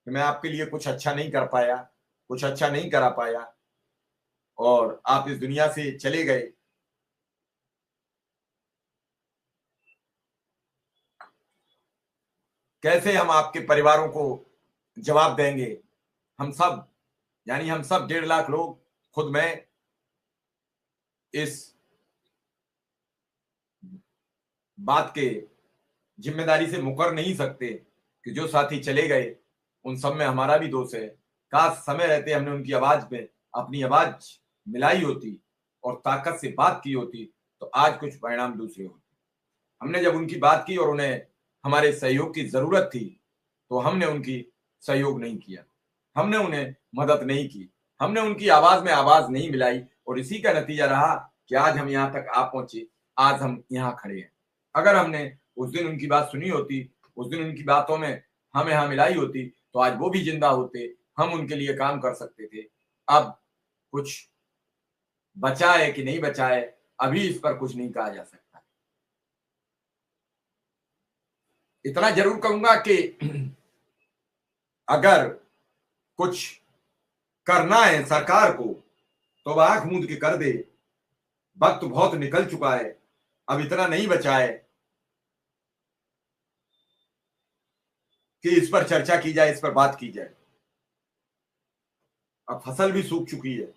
कि मैं आपके लिए कुछ अच्छा नहीं कर पाया, कुछ अच्छा नहीं करा पाया और आप इस दुनिया से चले गए। कैसे हम आपके परिवारों को जवाब देंगे? हम सब, यानी हम सब 1.5 लाख लोग, खुद मैं, इस बात के जिम्मेदारी से मुकर नहीं सकते कि जो साथी चले गए उन सब में हमारा भी दोष है। काश समय रहते हमने उनकी आवाज में अपनी आवाज मिलाई होती और ताकत से बात की होती तो आज कुछ परिणाम दूसरे होते। हमने जब उनकी बात की और उन्हें हमारे सहयोग की जरूरत थी तो हमने उनकी सहयोग नहीं किया, हमने उन्हें मदद नहीं की, हमने उनकी आवाज में आवाज नहीं मिलाई और इसी का नतीजा रहा कि आज हम यहाँ तक आ पहुंचे, आज हम यहाँ खड़े हैं। अगर हमने उस दिन उनकी बात सुनी होती, उस दिन उनकी बातों में हमें यहाँ मिलाई होती तो आज वो भी जिंदा होते, हम उनके लिए काम कर सकते थे। अब कुछ बचा है कि नहीं बचा है अभी इस पर कुछ नहीं कहा जा सकता। इतना जरूर कहूंगा कि अगर कुछ करना है सरकार को तो वह आंख मूंद के कर दे। वक्त बहुत निकल चुका है, अब इतना नहीं बचा है कि इस पर चर्चा की जाए, इस पर बात की जाए। अब फसल भी सूख चुकी है।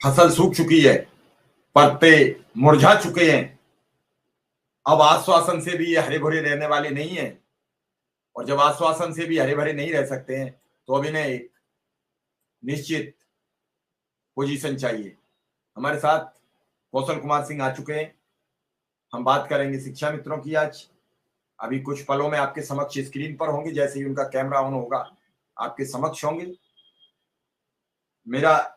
फसल सूख चुकी है, पत्ते मुरझा चुके हैं। अब आश्वासन से भी ये हरे भरे रहने वाले नहीं है और जब आश्वासन से भी हरे भरे नहीं रह सकते हैं तो अब इन्हें एक निश्चित पोजीशन चाहिए। हमारे साथ कौशल कुमार सिंह आ चुके हैं। हम बात करेंगे शिक्षा मित्रों की आज। अभी कुछ पलों में आपके समक्ष स्क्रीन पर होंगे, जैसे ही उनका कैमरा ऑन होगा आपके समक्ष होंगे। मेरा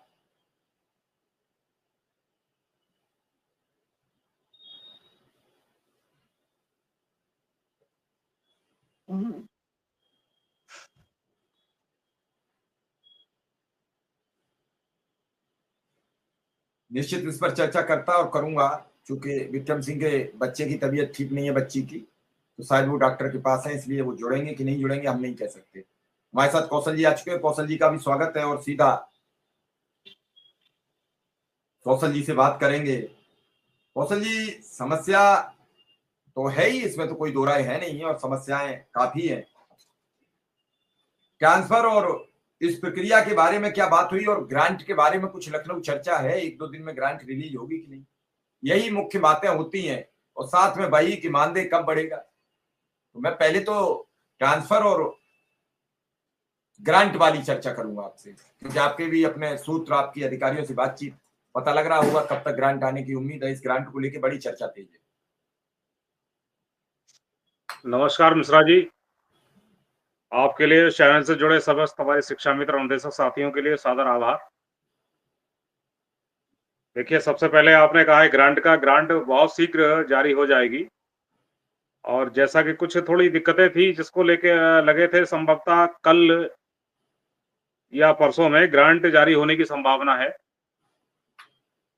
निश्चित इस पर चर्चा करता और करूंगा। चूंकि विक्रम सिंह के बच्चे की तबीयत ठीक नहीं है, बच्ची की, तो शायद वो डॉक्टर के पास है, इसलिए वो जुड़ेंगे कि नहीं जुड़ेंगे हम नहीं कह सकते। हमारे साथ कौशल जी आ चुके हैं, कौशल जी का भी स्वागत है और सीधा कौशल जी से बात करेंगे। कौशल जी, समस्या तो है ही, इसमें तो कोई दो राय है नहीं है और समस्याएं काफी है। ट्रांसफर और इस प्रक्रिया के बारे में क्या बात हुई और ग्रांट के बारे में कुछ लखनऊ चर्चा है, 1-2 दिन में ग्रांट रिलीज होगी कि नहीं, यही मुख्य बातें होती हैं। और साथ में वही कि मानदेय कब बढ़ेगा। तो मैं पहले तो ट्रांसफर और ग्रांट वाली चर्चा करूंगा आपसे, क्योंकि आपके भी अपने सूत्र, आपकी अधिकारियों से बातचीत, पता लग रहा होगा कब तक ग्रांट आने की उम्मीद है। इस ग्रांट को लेकर बड़ी चर्चा तेज है। नमस्कार मिश्रा जी, आपके लिए चैनल से जुड़े समस्त हमारे शिक्षा मित्र अनुदेशक साथियों के लिए सादर आभार। देखिए, सबसे पहले आपने कहा है ग्रांट बहुत शीघ्र जारी हो जाएगी और जैसा कि कुछ थोड़ी दिक्कतें थी जिसको लेके लगे थे संभवतः कल या परसों में ग्रांट जारी होने की संभावना है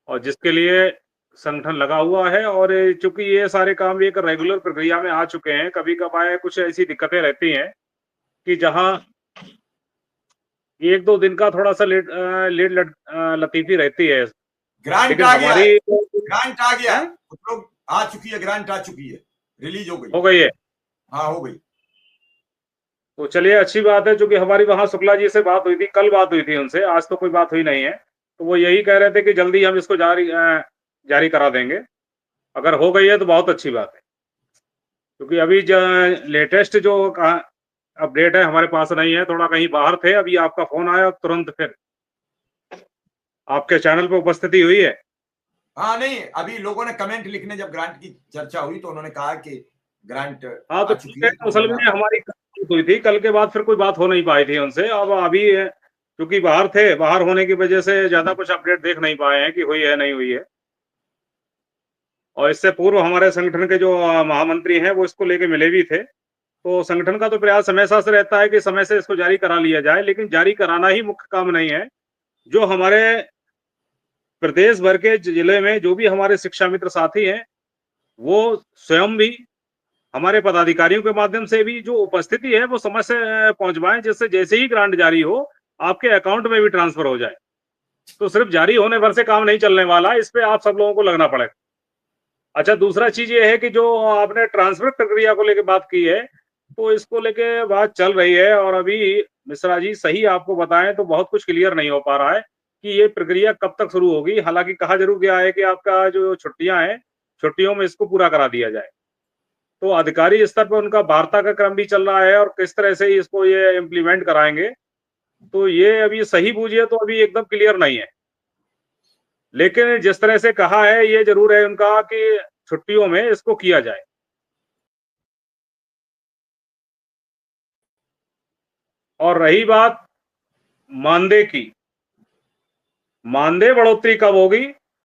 और जिसके लिए संगठन लगा हुआ है। और चूंकि ये सारे काम एक रेगुलर प्रक्रिया में आ चुके हैं, कभी कभार कुछ ऐसी दिक्कतें रहती हैं कि जहां 1-2 दिन का थोड़ा सा लेट लतीफी रहती है, ग्रांट लेकिन आ गया है, हमारी ग्रांट आ गया है, हैं? कुछ लोग आ चुकी है, ग्रांट आ चुकी है, रिलीज हो हो गई। गई है। हाँ हो गई। तो चलिए, अच्छी बात है, क्योंकि हमारी वहां शुक्ला जी से बात हुई थी, कल बात हुई थी उनसे, आज तो कोई बात हुई नहीं है। तो वो यही कह रहे थे कि जल्दी हम इसको जारी करा देंगे। अगर हो गई है तो बहुत अच्छी बात है, क्योंकि अभी लेटेस्ट जो अपडेट है हमारे पास नहीं है, थोड़ा कहीं बाहर थे, अभी आपका फोन आया तुरंत फिर आपके चैनल पे उपस्थिति हुई है। हाँ नहीं, अभी लोगों ने कमेंट लिखने, जब ग्रांट की चर्चा हुई तो उन्होंने कहा कि ग्रांट हाँ, आ तो चुकी है, तो असल मैंने में आपको। हमारी कल बात हुई थी, कल के बाद फिर कोई बात हो नहीं पाई थी उनसे। अब अभी क्योंकि बाहर थे, बाहर होने की वजह से ज्यादा कुछ अपडेट देख नहीं पाए हैं कि हुई है नहीं हुई है। और इससे पूर्व हमारे संगठन के जो महामंत्री हैं वो इसको लेके मिले भी थे तो संगठन का तो प्रयास हमेशा से रहता है कि समय से इसको जारी करा लिया जाए, लेकिन जारी कराना ही मुख्य काम नहीं है। जो हमारे प्रदेश भर के जिले में जो भी हमारे शिक्षा मित्र साथी हैं, वो स्वयं भी हमारे पदाधिकारियों के माध्यम से भी जो उपस्थिति है वो समय से पहुंचवाएं, जिससे जैसे ही ग्रांट जारी हो आपके अकाउंट में भी ट्रांसफर हो जाए। तो सिर्फ जारी होने भर से काम नहीं चलने वाला, इस पे आप सब लोगों को लगना पड़ेगा। अच्छा, दूसरा चीज ये है कि जो आपने ट्रांसफर प्रक्रिया को लेके बात की है, तो इसको लेके बात चल रही है और अभी मिश्रा जी सही आपको बताएं तो बहुत कुछ क्लियर नहीं हो पा रहा है कि ये प्रक्रिया कब तक शुरू होगी। हालांकि कहा जरूर गया है कि आपका जो छुट्टियां हैं, छुट्टियों में इसको पूरा करा दिया जाए। तो अधिकारी स्तर पर उनका वार्ता का क्रम भी चल रहा है और किस तरह से इसको ये इम्प्लीमेंट कराएंगे, तो ये अभी सही बूझिए तो अभी एकदम क्लियर नहीं है। लेकिन जिस तरह से कहा है ये जरूर है उनका कि छुट्टियों में इसको किया जाए। और रही बात मानदेय की, मानदेय बढ़ोतरी कब होगी